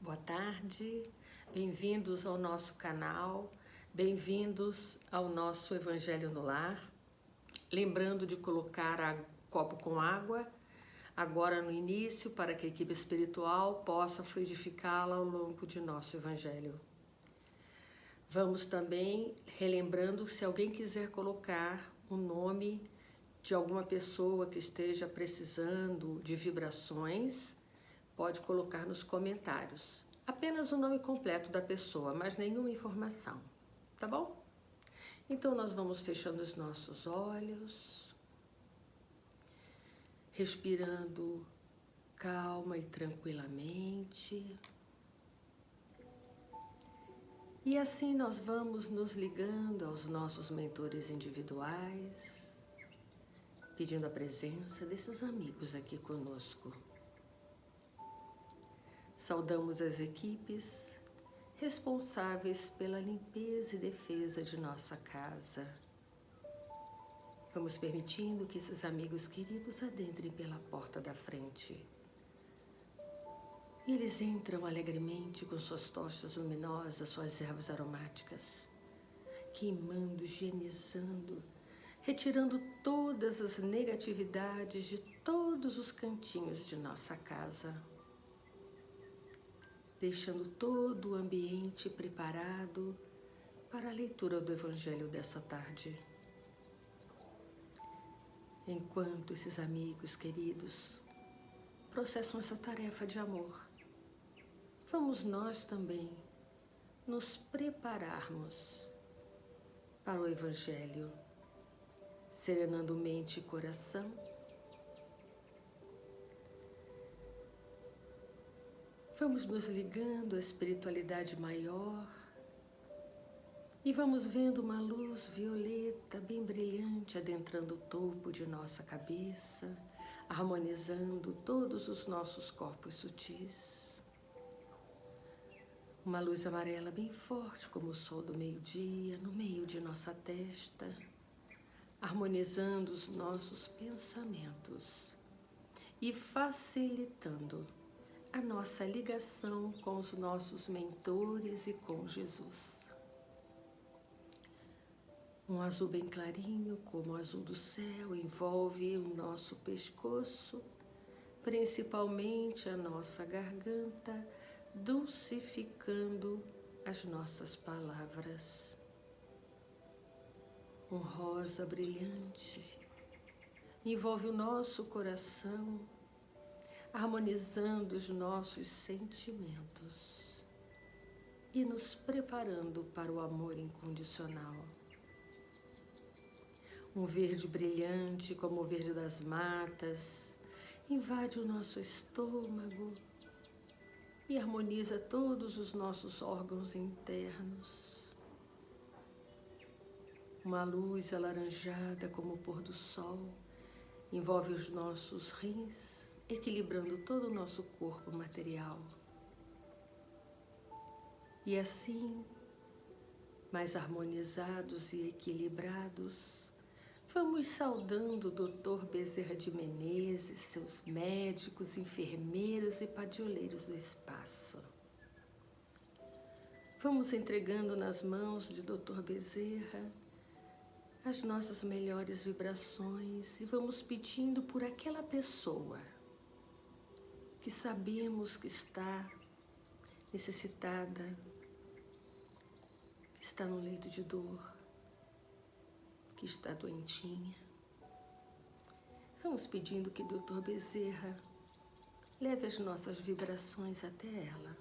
Boa tarde, bem-vindos ao nosso canal, bem-vindos ao nosso Evangelho no Lar. Lembrando de colocar copo com água agora no início para que a equipe espiritual possa fluidificá-la ao longo de nosso Evangelho. Vamos também relembrando, se alguém quiser colocar o nome de alguma pessoa que esteja precisando de vibrações, pode colocar nos comentários. Apenas o nome completo da pessoa, mas nenhuma informação, tá bom? Então nós vamos fechando os nossos olhos, respirando calma e tranquilamente. E assim nós vamos nos ligando aos nossos mentores individuais, pedindo a presença desses amigos aqui conosco. Saudamos as equipes responsáveis pela limpeza e defesa de nossa casa. Vamos permitindo que esses amigos queridos adentrem pela porta da frente. E eles entram alegremente com suas tochas luminosas, suas ervas aromáticas, queimando, higienizando, retirando todas as negatividades de todos os cantinhos de nossa casa, deixando todo o ambiente preparado para a leitura do Evangelho dessa tarde. Enquanto esses amigos queridos processam essa tarefa de amor, vamos nós também nos prepararmos para o Evangelho, serenando mente e coração, vamos nos ligando à espiritualidade maior e vamos vendo uma luz violeta bem brilhante adentrando o topo de nossa cabeça, harmonizando todos os nossos corpos sutis. Uma luz amarela bem forte como o sol do meio-dia no meio de nossa testa, harmonizando os nossos pensamentos e facilitando a nossa ligação com os nossos mentores e com Jesus. Um azul bem clarinho, como o azul do céu, envolve o nosso pescoço, principalmente a nossa garganta, dulcificando as nossas palavras. Um rosa brilhante envolve o nosso coração, harmonizando os nossos sentimentos e nos preparando para o amor incondicional. Um verde brilhante, como o verde das matas, invade o nosso estômago e harmoniza todos os nossos órgãos internos. Uma luz alaranjada, como o pôr do sol, envolve os nossos rins, equilibrando todo o nosso corpo material. E assim, mais harmonizados e equilibrados, vamos saudando o Dr. Bezerra de Menezes, seus médicos, enfermeiros e padioleiros do espaço. Vamos entregando nas mãos de Dr. Bezerra as nossas melhores vibrações e vamos pedindo por aquela pessoa que sabemos que está necessitada, que está no leito de dor, que está doentinha. Vamos pedindo que Dr. Bezerra leve as nossas vibrações até ela.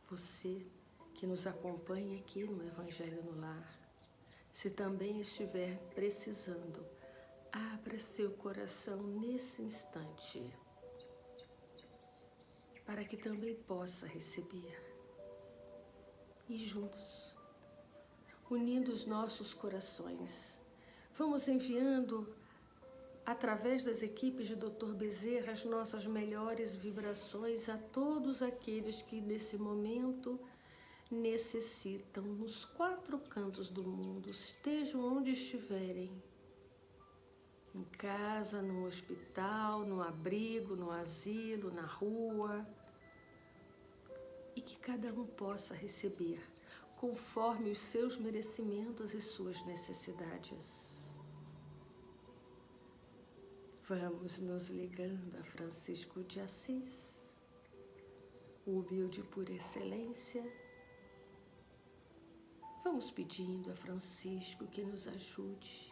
Você que nos acompanha aqui no Evangelho no Lar, se também estiver precisando, abra seu coração nesse instante, para que também possa receber. E juntos, unindo os nossos corações, vamos enviando, através das equipes de Dr. Bezerra, as nossas melhores vibrações a todos aqueles que nesse momento necessitam, nos 4 cantos do mundo, estejam onde estiverem, em casa, no hospital, no abrigo, no asilo, na rua, e que cada um possa receber conforme os seus merecimentos e suas necessidades. Vamos nos ligando a Francisco de Assis, o humilde por excelência. Vamos pedindo a Francisco que nos ajude,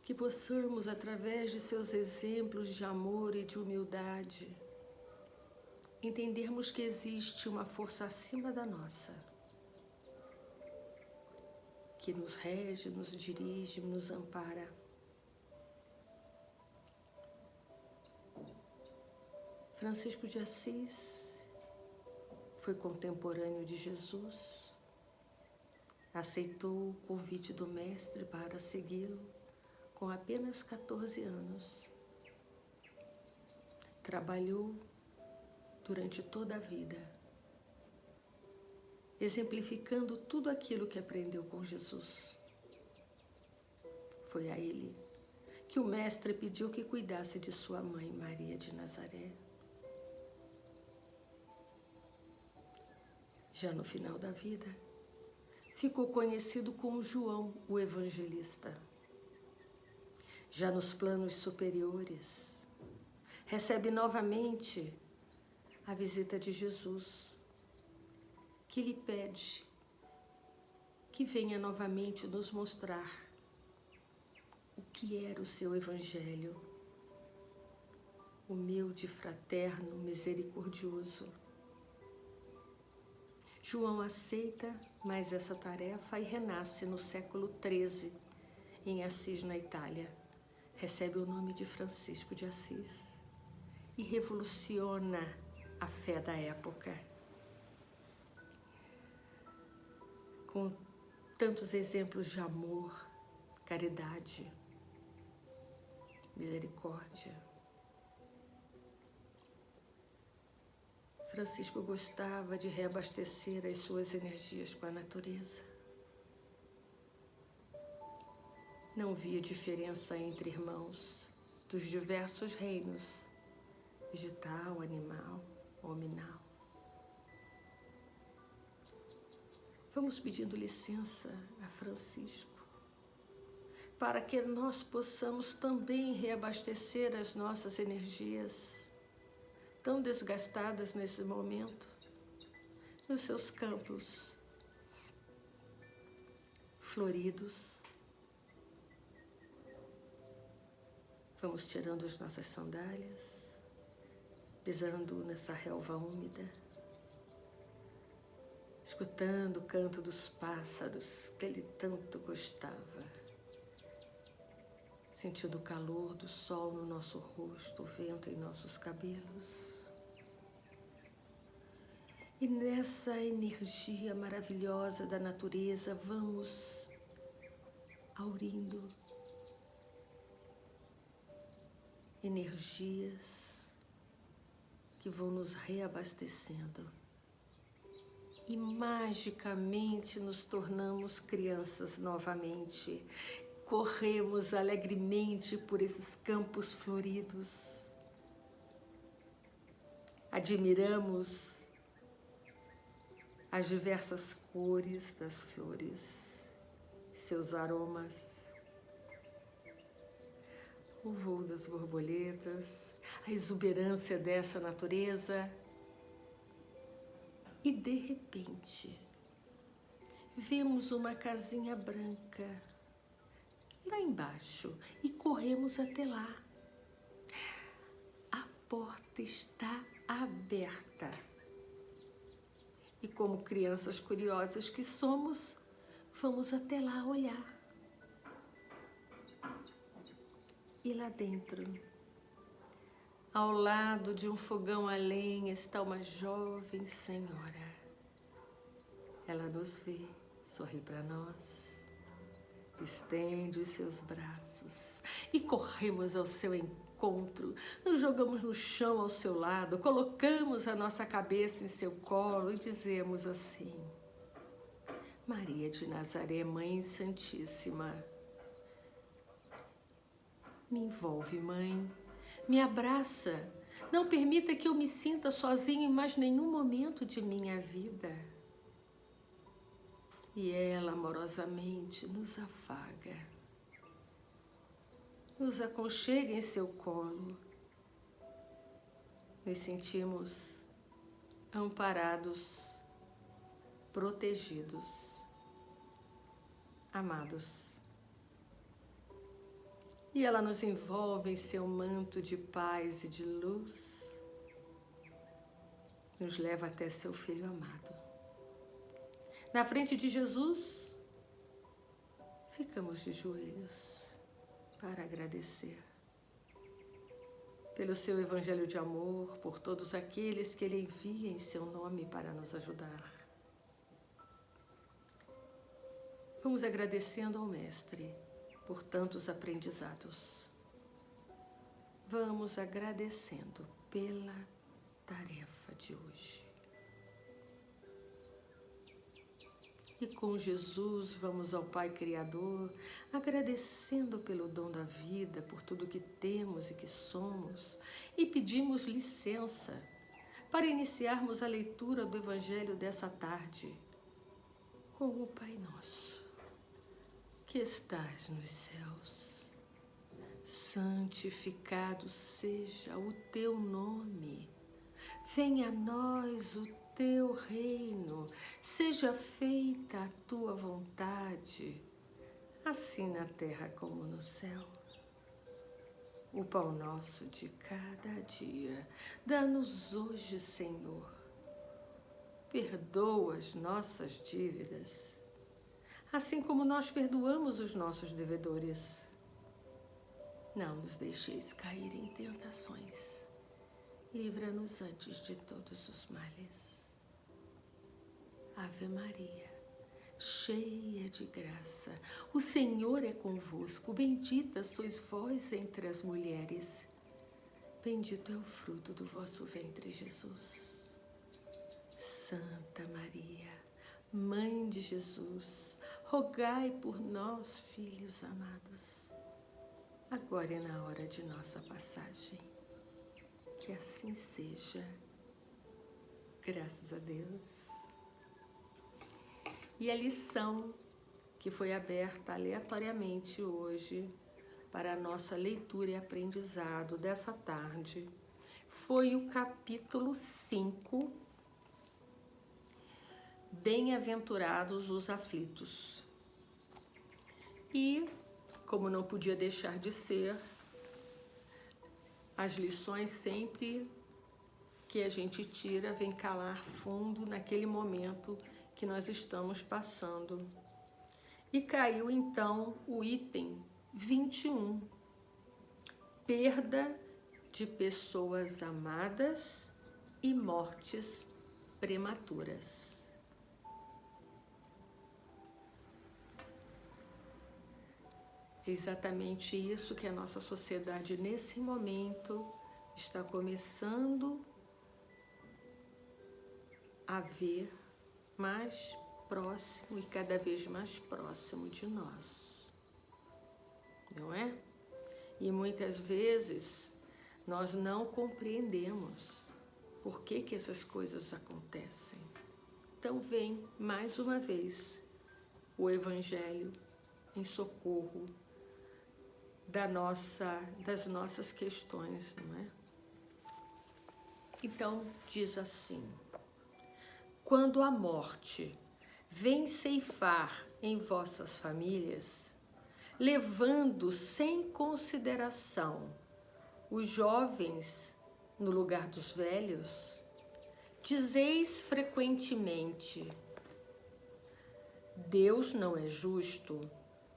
que possamos, através de seus exemplos de amor e de humildade, entendermos que existe uma força acima da nossa, que nos rege, nos dirige, nos ampara. Francisco de Assis foi contemporâneo de Jesus, aceitou o convite do Mestre para segui-lo com apenas 14 anos. Trabalhou durante toda a vida, exemplificando tudo aquilo que aprendeu com Jesus. Foi a ele que o Mestre pediu que cuidasse de sua mãe, Maria de Nazaré. Já no final da vida, ficou conhecido como João, o Evangelista. Já nos planos superiores, recebe novamente a visita de Jesus, que lhe pede que venha novamente nos mostrar o que era o seu Evangelho, humilde, fraterno, misericordioso. João aceita mais essa tarefa e renasce no século XIII, em Assis, na Itália. Recebe o nome de Francisco de Assis e revoluciona a fé da época. Com tantos exemplos de amor, caridade, misericórdia. Francisco gostava de reabastecer as suas energias com a natureza. Não via diferença entre irmãos dos diversos reinos, vegetal, animal, hominal. Vamos pedindo licença a Francisco, para que nós possamos também reabastecer as nossas energias, tão desgastadas nesse momento, nos seus campos floridos. Vamos tirando as nossas sandálias, pisando nessa relva úmida, escutando o canto dos pássaros que ele tanto gostava, sentindo o calor do sol no nosso rosto, o vento em nossos cabelos. E nessa energia maravilhosa da natureza, vamos aurindo energias que vão nos reabastecendo. E magicamente nos tornamos crianças novamente. Corremos alegremente por esses campos floridos. Admiramos as diversas cores das flores, seus aromas, o voo das borboletas, a exuberância dessa natureza. E de repente, vemos uma casinha branca lá embaixo e corremos até lá. A porta está aberta. E como crianças curiosas que somos, vamos até lá olhar. E lá dentro, ao lado de um fogão a lenha, está uma jovem senhora. Ela nos vê, sorri para nós, estende os seus braços e corremos ao seu encontro. Nos jogamos no chão ao seu lado, colocamos a nossa cabeça em seu colo e dizemos assim: Maria de Nazaré, Mãe Santíssima, Me envolve, Mãe, me abraça. Não permita que eu me sinta sozinho em mais nenhum momento de minha vida. E ela amorosamente nos afaga, nos aconchega em seu colo. Nos sentimos amparados, protegidos, amados. E ela nos envolve em seu manto de paz e de luz, nos leva até seu Filho amado. Na frente de Jesus, ficamos de joelhos para agradecer pelo seu evangelho de amor, por todos aqueles que ele envia em seu nome para nos ajudar. Vamos agradecendo ao Mestre por tantos aprendizados. Vamos agradecendo pela tarefa de hoje. E com Jesus vamos ao Pai Criador, agradecendo pelo dom da vida, por tudo que temos e que somos, e pedimos licença para iniciarmos a leitura do Evangelho dessa tarde com o Pai Nosso, que estás nos céus. Santificado seja o teu nome. Venha a nós o teu reino. Seja feita a tua vontade, assim na terra como no céu. O pão nosso de cada dia, dá-nos hoje, Senhor. Perdoa as nossas dívidas, assim como nós perdoamos os nossos devedores. Não nos deixeis cair em tentações. Livra-nos antes de todos os males. Ave Maria, cheia de graça, o Senhor é convosco. Bendita sois vós entre as mulheres. Bendito é o fruto do vosso ventre, Jesus. Santa Maria, Mãe de Jesus, rogai por nós, filhos amados, agora e na hora de nossa passagem. Que assim seja. Graças a Deus. E a lição que foi aberta aleatoriamente hoje para a nossa leitura e aprendizado dessa tarde foi o capítulo 5, Bem-aventurados os aflitos. E, como não podia deixar de ser, as lições sempre que a gente tira vem calar fundo naquele momento que nós estamos passando. E caiu então o item 21, perda de pessoas amadas e mortes prematuras. É exatamente isso que a nossa sociedade nesse momento está começando a ver mais próximo e cada vez mais próximo de nós, não é? E muitas vezes nós não compreendemos por que essas coisas acontecem. Então vem mais uma vez o Evangelho em socorro das nossas questões, não é? Então diz assim: quando a morte vem ceifar em vossas famílias, levando sem consideração os jovens no lugar dos velhos, dizeis frequentemente: Deus não é justo,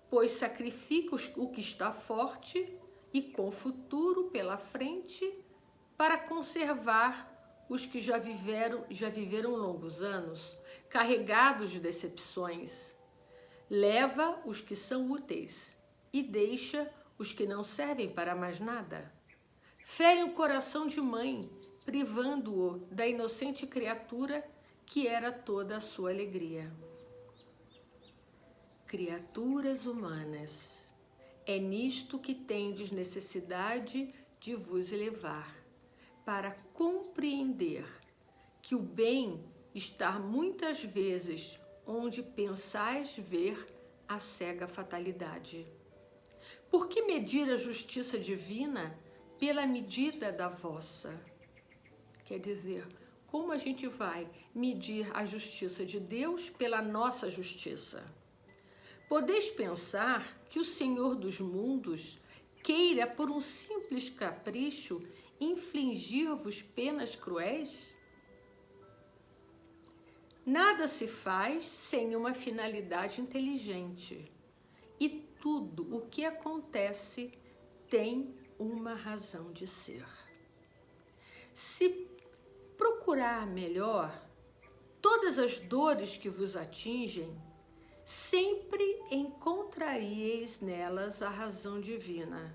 pois sacrifica o que está forte e com futuro pela frente para conservar os que já viveram longos anos, carregados de decepções. Leva os que são úteis e deixa os que não servem para mais nada. Fere o coração de mãe, privando-o da inocente criatura que era toda a sua alegria. Criaturas humanas É nisto que tendes necessidade de vos elevar, para compreender que o bem está muitas vezes onde pensais ver a cega fatalidade. Por que medir a justiça divina pela medida da vossa? Quer dizer, como a gente vai medir a justiça de Deus pela nossa justiça? Podeis pensar que o Senhor dos mundos queira, por um simples capricho, infligir-vos penas cruéis? Nada se faz sem uma finalidade inteligente, e tudo o que acontece tem uma razão de ser. Se procurar melhor, todas as dores que vos atingem, sempre encontraríeis nelas a razão divina,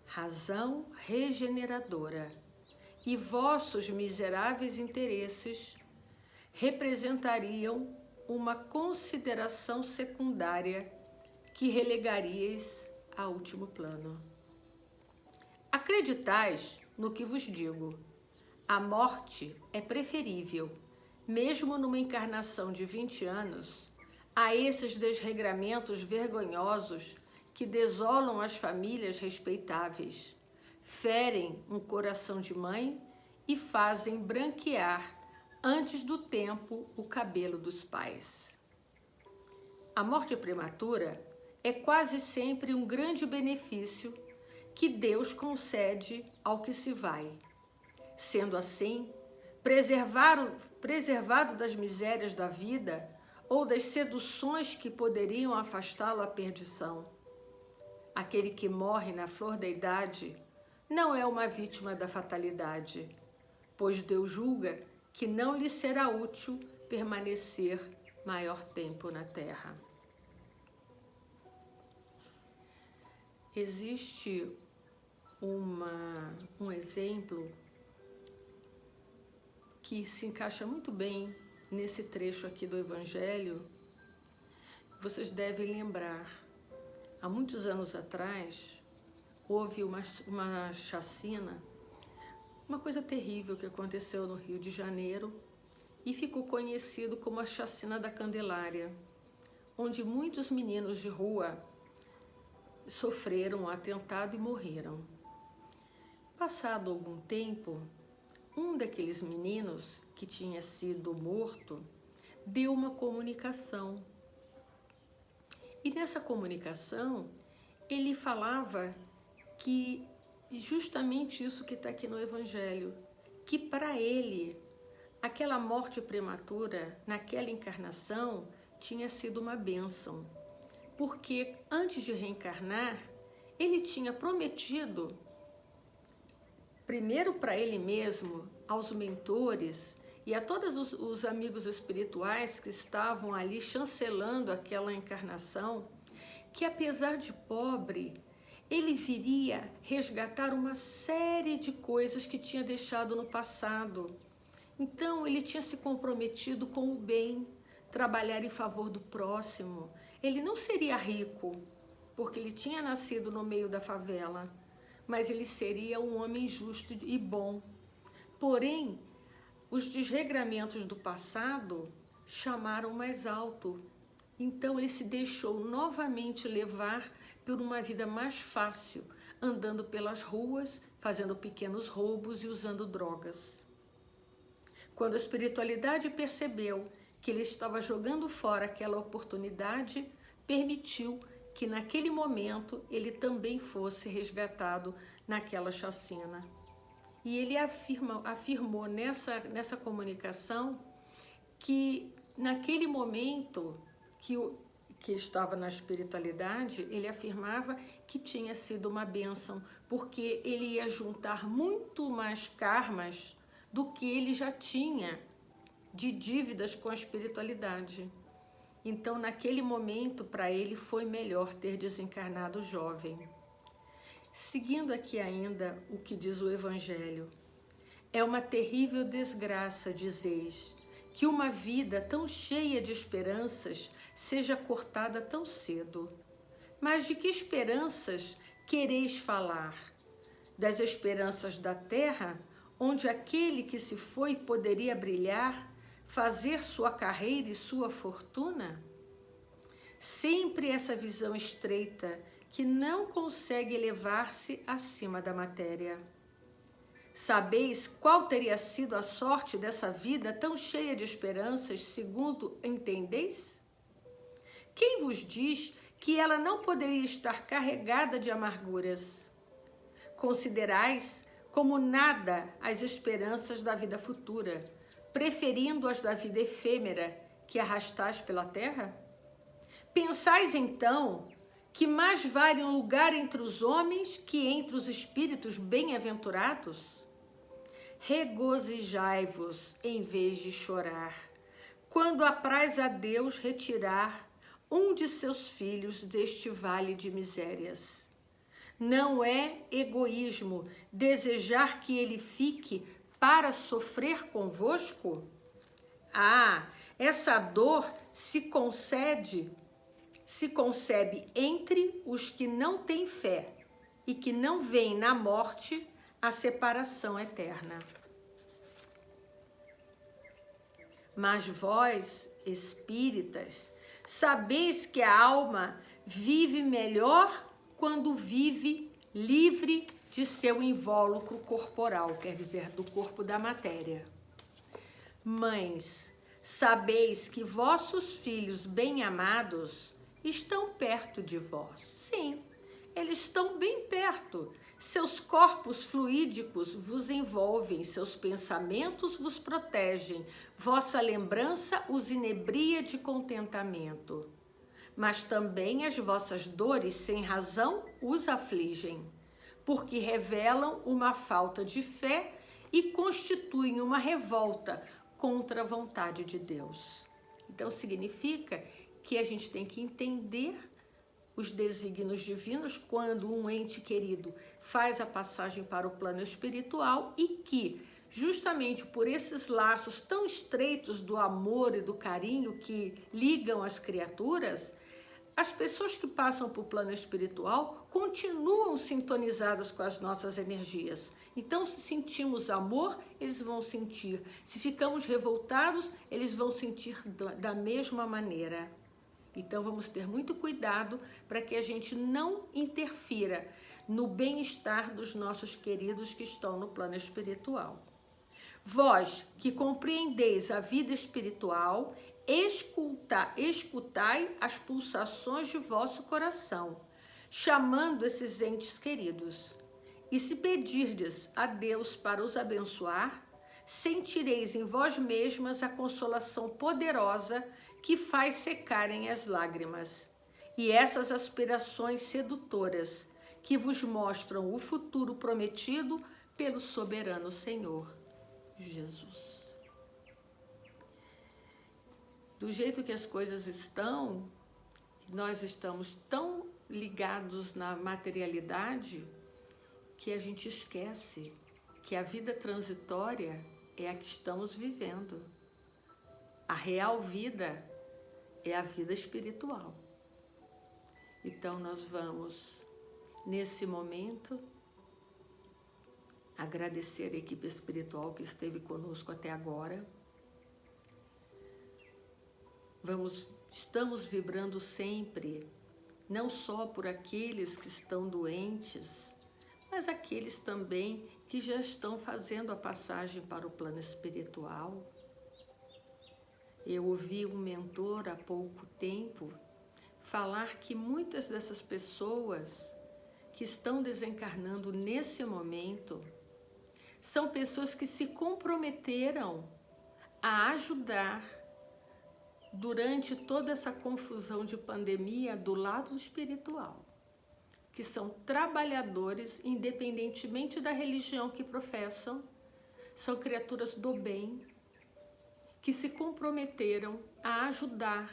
razão regeneradora, e vossos miseráveis interesses representariam uma consideração secundária que relegaríeis a último plano. Acreditais no que vos digo. A morte é preferível, mesmo numa encarnação de 20 anos, a esses desregramentos vergonhosos que desolam as famílias respeitáveis, ferem um coração de mãe e fazem branquear antes do tempo o cabelo dos pais. A morte prematura é quase sempre um grande benefício que Deus concede ao que se vai. Sendo assim, preservado das misérias da vida ou das seduções que poderiam afastá-lo à perdição. Aquele que morre na flor da idade não é uma vítima da fatalidade, pois Deus julga que não lhe será útil permanecer maior tempo na terra. Existe um exemplo que se encaixa muito bem nesse trecho aqui do Evangelho. Vocês devem lembrar, há muitos anos atrás, houve uma chacina, uma coisa terrível que aconteceu no Rio de Janeiro e ficou conhecido como a Chacina da Candelária, onde muitos meninos de rua sofreram um atentado e morreram. Passado algum tempo, um daqueles meninos que tinha sido morto deu uma comunicação. E nessa comunicação, ele falava que justamente isso que está aqui no Evangelho, que para ele, aquela morte prematura, naquela encarnação, tinha sido uma bênção. Porque antes de reencarnar, ele tinha prometido, primeiro para ele mesmo, aos mentores e a todos os amigos espirituais que estavam ali chancelando aquela encarnação, que apesar de pobre, ele viria resgatar uma série de coisas que tinha deixado no passado. Então, ele tinha se comprometido com o bem, trabalhar em favor do próximo. Ele não seria rico, porque ele tinha nascido no meio da favela, mas ele seria um homem justo e bom. Porém, os desregramentos do passado chamaram mais alto. Então, ele se deixou novamente levar por uma vida mais fácil, andando pelas ruas, fazendo pequenos roubos e usando drogas. Quando a espiritualidade percebeu que ele estava jogando fora aquela oportunidade, permitiu que naquele momento ele também fosse resgatado naquela chacina. E ele afirmou nessa comunicação que naquele momento que estava na espiritualidade, ele afirmava que tinha sido uma bênção, porque ele ia juntar muito mais karmas do que ele já tinha de dívidas com a espiritualidade. Então, naquele momento, para ele foi melhor ter desencarnado jovem. Seguindo aqui ainda o que diz o Evangelho, é uma terrível desgraça, dizeis, que uma vida tão cheia de esperanças seja cortada tão cedo. Mas de que esperanças quereis falar? Das esperanças da terra, onde aquele que se foi poderia brilhar, fazer sua carreira e sua fortuna? Sempre essa visão estreita que não consegue elevar-se acima da matéria. Sabeis qual teria sido a sorte dessa vida tão cheia de esperanças, segundo entendeis? Quem vos diz que ela não poderia estar carregada de amarguras? Considerais como nada as esperanças da vida futura, preferindo as da vida efêmera que arrastais pela terra? Pensais então que mais vale um lugar entre os homens que entre os espíritos bem-aventurados? Regozijai-vos em vez de chorar, quando apraz a Deus retirar um de seus filhos deste vale de misérias. Não é egoísmo desejar que ele fique para sofrer convosco? Ah, essa dor se concebe entre os que não têm fé e que não veem na morte a separação eterna. Mas vós, espíritas, sabeis que a alma vive melhor quando vive livre de seu invólucro corporal, quer dizer, do corpo da matéria. Mães, sabeis que vossos filhos bem-amados estão perto de vós. Sim, eles estão bem perto. Seus corpos fluídicos vos envolvem, seus pensamentos vos protegem, vossa lembrança os inebria de contentamento. Mas também as vossas dores sem razão os afligem, porque revelam uma falta de fé e constituem uma revolta contra a vontade de Deus. Então significa que a gente tem que entender os desígnios divinos quando um ente querido faz a passagem para o plano espiritual e que, justamente por esses laços tão estreitos do amor e do carinho que ligam as criaturas, as pessoas que passam para o plano espiritual continuam sintonizadas com as nossas energias. Então, se sentimos amor, eles vão sentir. Se ficamos revoltados, eles vão sentir da mesma maneira. Então, vamos ter muito cuidado para que a gente não interfira no bem-estar dos nossos queridos que estão no plano espiritual. Vós, que compreendeis a vida espiritual, escutai as pulsações de vosso coração, chamando esses entes queridos. E se pedirdes a Deus para os abençoar, sentireis em vós mesmas a consolação poderosa que faz secarem as lágrimas. E essas aspirações sedutoras que vos mostram o futuro prometido pelo soberano Senhor Jesus. Do jeito que as coisas estão, nós estamos tão ligados na materialidade que a gente esquece que a vida transitória é a que estamos vivendo. A real vida é a vida espiritual. Então nós vamos, nesse momento, agradecer a equipe espiritual que esteve conosco até agora. Estamos vibrando sempre, não só por aqueles que estão doentes, mas aqueles também que já estão fazendo a passagem para o plano espiritual. Eu ouvi um mentor há pouco tempo falar que muitas dessas pessoas que estão desencarnando nesse momento são pessoas que se comprometeram a ajudar durante toda essa confusão de pandemia do lado espiritual, que são trabalhadores, independentemente da religião que professam, são criaturas do bem, que se comprometeram a ajudar,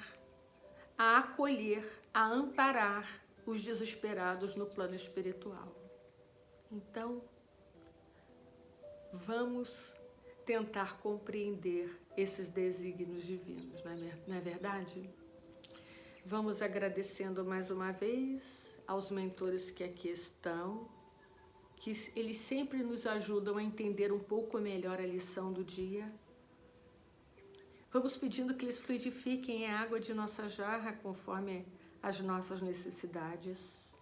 a acolher, a amparar os desesperados no plano espiritual. Então, vamos tentar compreender esses desígnios divinos, não é verdade? Vamos agradecendo mais uma vez aos mentores que aqui estão, que eles sempre nos ajudam a entender um pouco melhor a lição do dia. Vamos pedindo que eles fluidifiquem a água de nossa jarra conforme as nossas necessidades.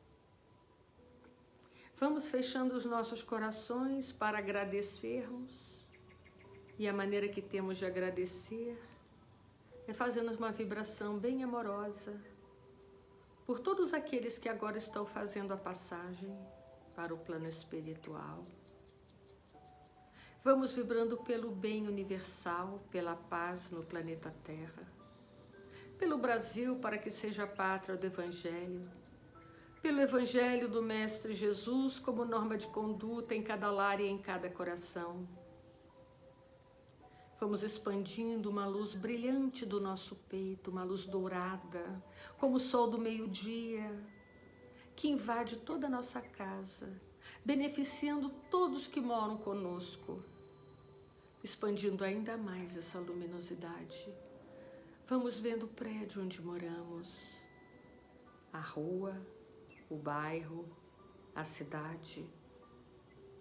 Vamos fechando os nossos corações para agradecermos. E a maneira que temos de agradecer é fazendo uma vibração bem amorosa por todos aqueles que agora estão fazendo a passagem para o plano espiritual. Vamos vibrando pelo bem universal, pela paz no planeta Terra, pelo Brasil para que seja a pátria do Evangelho, pelo Evangelho do Mestre Jesus como norma de conduta em cada lar e em cada coração. Vamos expandindo uma luz brilhante do nosso peito, uma luz dourada, como o sol do meio-dia, que invade toda a nossa casa, beneficiando todos que moram conosco, expandindo ainda mais essa luminosidade. Vamos vendo o prédio onde moramos, a rua, o bairro, a cidade,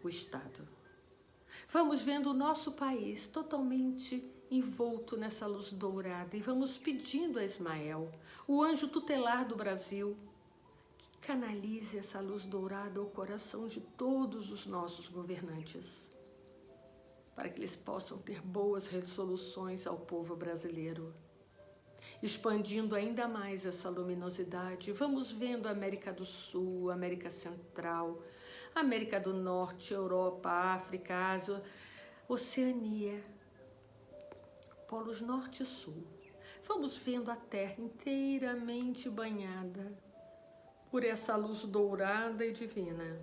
o estado. Vamos vendo o nosso país totalmente envolto nessa luz dourada e vamos pedindo a Ismael, o anjo tutelar do Brasil, que canalize essa luz dourada ao coração de todos os nossos governantes, para que eles possam ter boas resoluções ao povo brasileiro. Expandindo ainda mais essa luminosidade, vamos vendo a América do Sul, América Central, América do Norte, Europa, África, Ásia, Oceania, polos Norte e Sul. Vamos vendo a Terra inteiramente banhada por essa luz dourada e divina.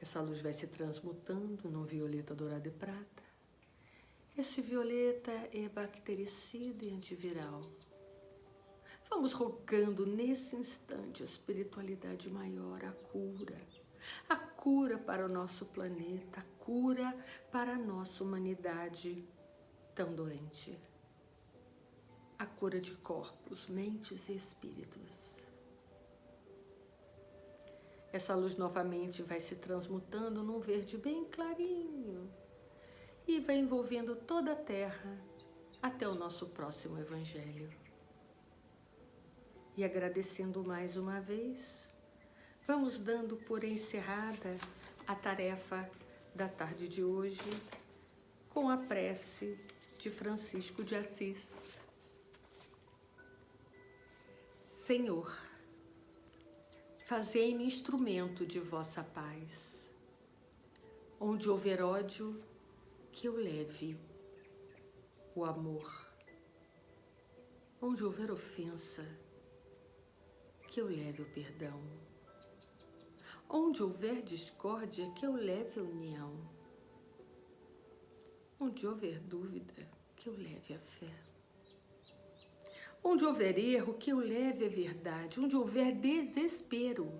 Essa luz vai se transmutando num violeta dourado e prata. Esse violeta é bactericida e antiviral. Vamos rogando nesse instante a espiritualidade maior, a cura para o nosso planeta, a cura para a nossa humanidade tão doente, a cura de corpos, mentes e espíritos. Essa luz novamente vai se transmutando num verde bem clarinho e vai envolvendo toda a Terra até o nosso próximo Evangelho. E agradecendo mais uma vez, vamos dando por encerrada a tarefa da tarde de hoje com a prece de Francisco de Assis. Senhor, fazei-me instrumento de vossa paz. Onde houver ódio, que eu leve o amor. Onde houver ofensa, que eu leve o perdão. Onde houver discórdia, que eu leve a união. Onde houver dúvida, que eu leve a fé. Onde houver erro, que eu leve a verdade. Onde houver desespero,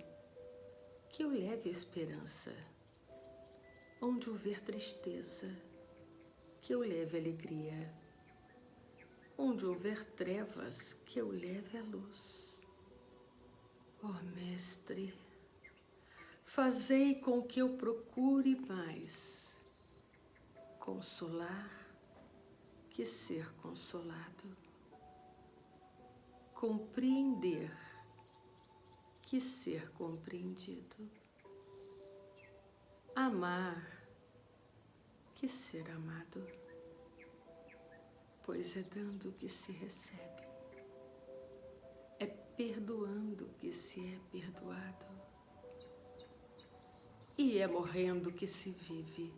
que eu leve a esperança. Onde houver tristeza, que eu leve a alegria. Onde houver trevas, que eu leve a luz. Ó Mestre, fazei com que eu procure mais consolar que ser consolado, compreender que ser compreendido, amar que ser amado, pois é dando que se recebe, é perdoando que se é perdoado, e é morrendo que se vive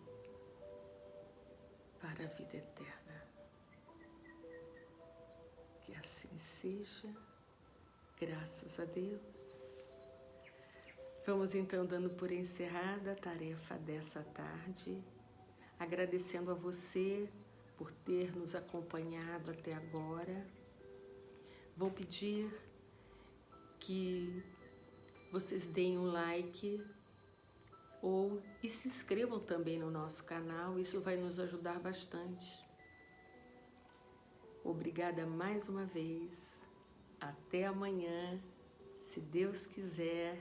para a vida eterna. Que assim seja, graças a Deus. Vamos então dando por encerrada a tarefa dessa tarde, agradecendo a você por ter nos acompanhado até agora. Vou pedir que vocês deem um like e se inscrevam também no nosso canal, isso vai nos ajudar bastante. Obrigada mais uma vez. Até amanhã, se Deus quiser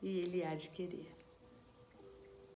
e Ele há de querer.